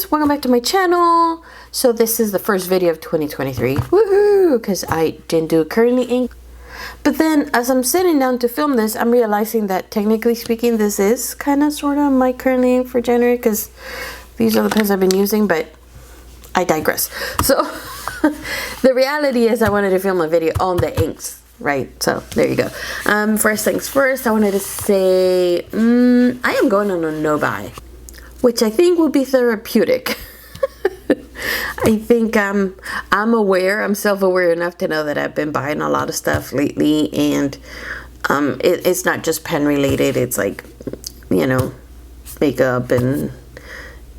guys, welcome back to my channel. So this is the first video of 2023. Woohoo! Because I didn't do currently ink. But then as I'm sitting down to film this, I'm realizing that technically speaking, this is kind of sort of my currently ink for January, because these are the pens I've been using, but I digress. So the reality is I wanted to film a video on the inks, right? So there you go. First things first, I wanted to say I am going on a no buy, which I think will be therapeutic. I think I'm self-aware enough to know that I've been buying a lot of stuff lately, and it's not just pen related. It's like, you know, makeup and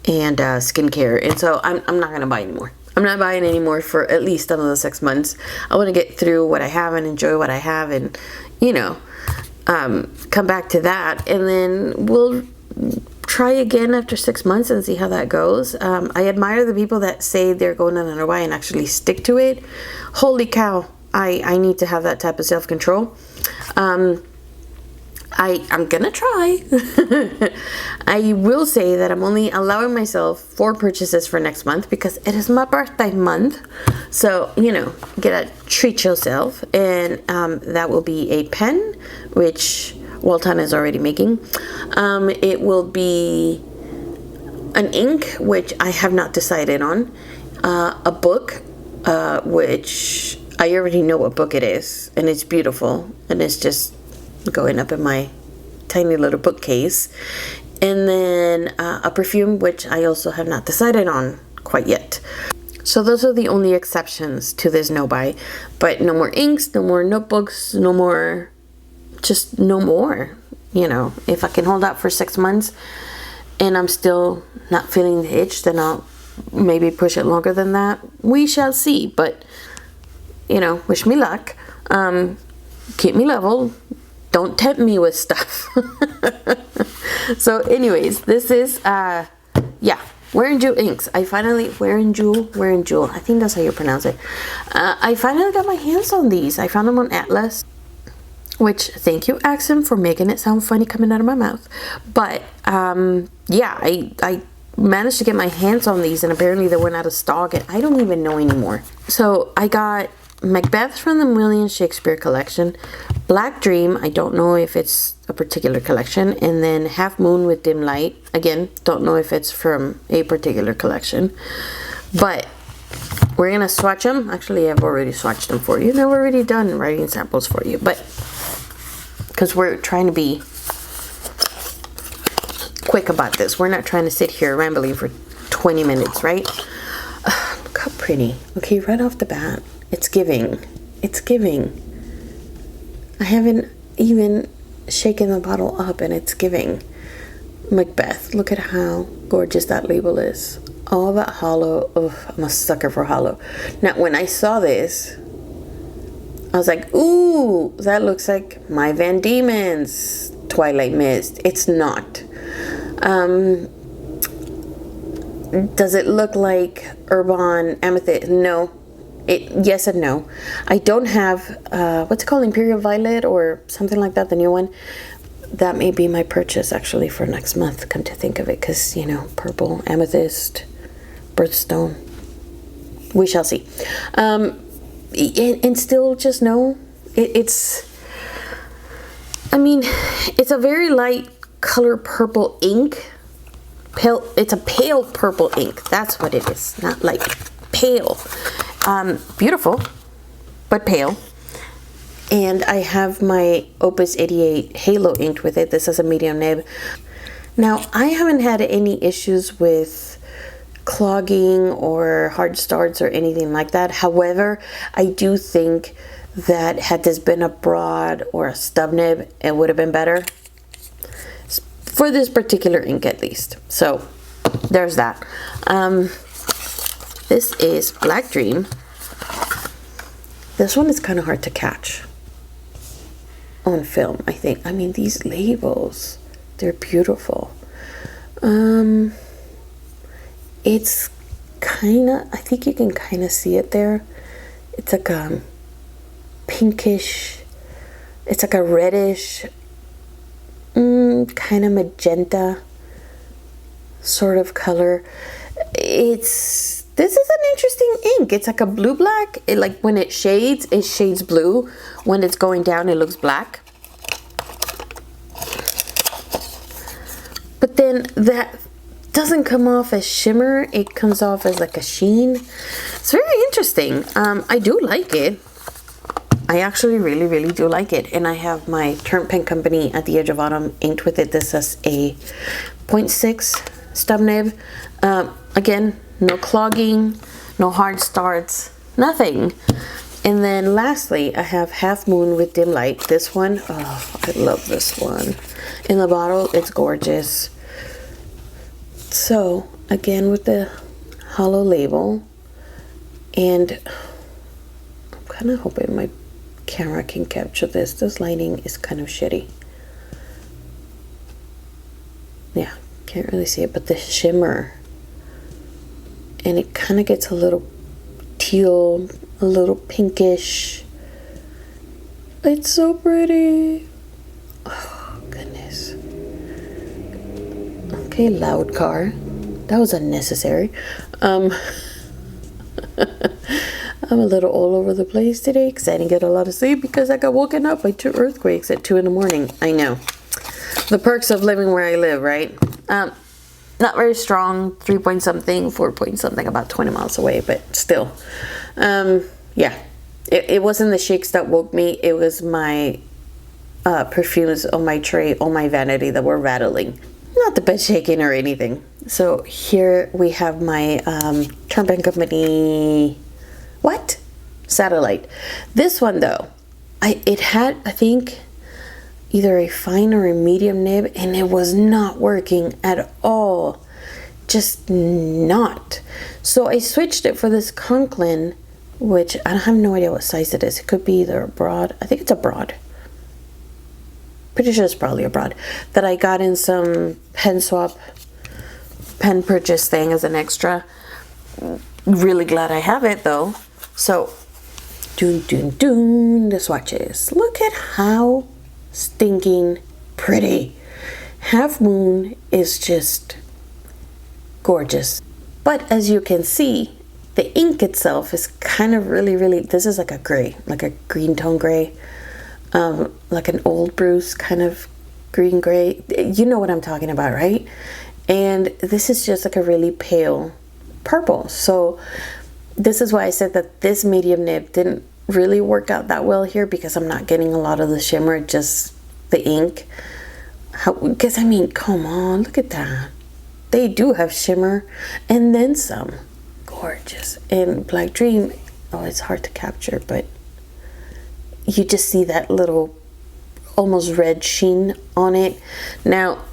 skincare, and so I'm not gonna buy anymore. I'm not buying anymore for at least another 6 months. I want to get through what I have and enjoy what I have, and you know, come back to that, and then we'll try again after 6 months and see how that goes. I admire the people that say they're going on a buy and actually stick to it. Holy cow, I need to have that type of self-control. I'm gonna try. I will say that I'm only allowing myself 4 purchases for next month because it is my birthday month. So, you know, get a treat yourself. And that will be a pen, which Walton is already making. It will be an ink, which I have not decided on. A book, which I already know what book it is, and it's beautiful, and it's just going up in my tiny little bookcase. And then a perfume, which I also have not decided on quite yet. So those are the only exceptions to this no buy. But no more inks, no more notebooks, no more, just no more. You know, if I can hold out for 6 months and I'm still not feeling the itch, then I'll maybe push it longer than that. We shall see. But, you know, wish me luck. Keep me level. Don't tempt me with stuff. So anyways, this is, yeah, Wearingeul inks. I finally, Wearingeul, I think that's how you pronounce it. I finally got my hands on these. I found them on Atlas, which, thank you, Axum, for making it sound funny coming out of my mouth. But, yeah, I managed to get my hands on these, and apparently they went out of stock, and I don't even know anymore. So I got Macbeth from the William Shakespeare collection, Black Dream, I don't know if it's a particular collection, and then Half Moon with Dim Light, again, don't know if it's from a particular collection, but we're gonna swatch them. Actually, I've already swatched them for you, and I've already done writing samples for you, but because we're trying to be quick about this, we're not trying to sit here rambling for 20 minutes, right? Look how pretty. Okay, right off the bat, it's giving. It's giving. I haven't even shaken the bottle up, and it's giving. Macbeth. Look at how gorgeous that label is. All that hollow. Oh, I'm a sucker for hollow. Now, when I saw this, I was like, ooh, that looks like my Van Diemen's Twilight Mist. It's not. Does it look like Urban Amethyst? No. Yes and no. I don't have, what's it called, Imperial Violet or something like that, the new one. That may be my purchase actually for next month, come to think of it, because, you know, purple, amethyst, birthstone. We shall see. And still just no. It's, I mean, it's a very light color purple ink. Pale, it's a pale purple ink. That's what it is, not like pale. Beautiful, but pale. And I have my Opus 88 Halo inked with it. This is a medium nib. Now, I haven't had any issues with clogging or hard starts or anything like that. However, I do think that had this been a broad or a stub nib, it would have been better. For this particular ink, at least. So, there's that. This is Black Dream. This one is kind of hard to catch on film, I think. I mean, these labels, they're beautiful. It's kind of, I think you can kind of see it there. It's like a pinkish, it's like a reddish, kind of magenta sort of color. this is an interesting ink. It's like a blue black. It, like when it shades blue. When it's going down, it looks black. But then that doesn't come off as shimmer. It comes off as like a sheen. It's very interesting. I do like it. I actually really, really do like it. And I have my Turnt Pen Company At the Edge of Autumn inked with it. This is a 0.6 stub nib. Again, no clogging, no hard starts, nothing. And then lastly, I have Half Moon with Dim Light. This one, oh, I love this one. In the bottle, it's gorgeous. So, again with the hollow label. And I'm kind of hoping my camera can capture this. This lighting is kind of shitty. Yeah, can't really see it, but the shimmer. And it kind of gets a little teal, a little pinkish. It's so pretty. Oh, goodness. Okay, loud car. That was unnecessary. I'm a little all over the place today because I didn't get a lot of sleep because I got woken up by 2 earthquakes at 2 in the morning. I know. The perks of living where I live, right? Not very strong, 3 point something, 4 point something, about 20 miles away, but still. Yeah, it wasn't the shakes that woke me. It was my perfumes on my tray, on my vanity that were rattling. Not the bed shaking or anything. So here we have my Turnt Pen Company, what? Satellite. This one though, it had, I think, either a fine or a medium nib, and it was not working at all. Just not. So I switched it for this Conklin, which I have no idea what size it is. It could be either a broad. I think it's a broad. Pretty sure it's probably a broad. That I got in some pen swap, pen purchase thing as an extra. Really glad I have it though. So, the swatches. Look at how stinking pretty. Half Moon is just gorgeous. But as you can see, the ink itself is kind of really, this is like a gray, like a green tone gray. Like an old Bruce kind of green gray. You know what I'm talking about, right? And this is just like a really pale purple. So this is why I said that this medium nib didn't really work out that well here, because I'm not getting a lot of the shimmer, just the ink. Because I mean, come on, look at that. They do have shimmer and then some. Gorgeous. And Black Dream, oh, it's hard to capture, but you just see that little almost red sheen on it. Now,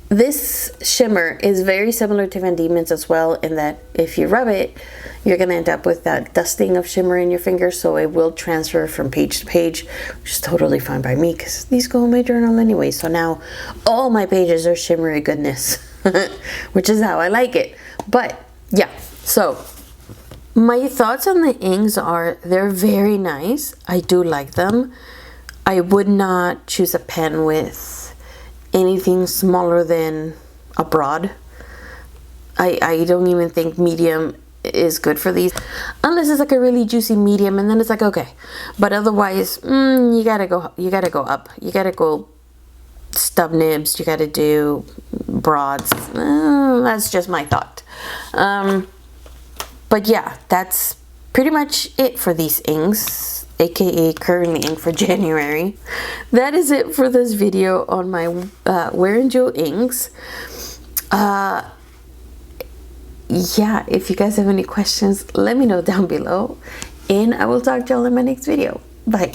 this shimmer is very similar to Van Diemen's as well, in that if you rub it, you're going to end up with that dusting of shimmer in your fingers, so it will transfer from page to page, which is totally fine by me because these go in my journal anyway. So now all my pages are shimmery goodness, which is how I like it. But yeah, so my thoughts on the inks are they're very nice. I do like them. I would not choose a pen with anything smaller than a broad. I don't even think medium is good for these, unless it's like a really juicy medium, and then it's like okay. But otherwise, you gotta go up. You gotta go stub nibs. You gotta do broads. That's just my thought. But yeah, that's pretty much it for these inks, aka currently ink for January. That is it for this video on my Wearingeul inks. Yeah, if you guys have any questions, let me know down below, and I will talk to y'all in my next video. Bye.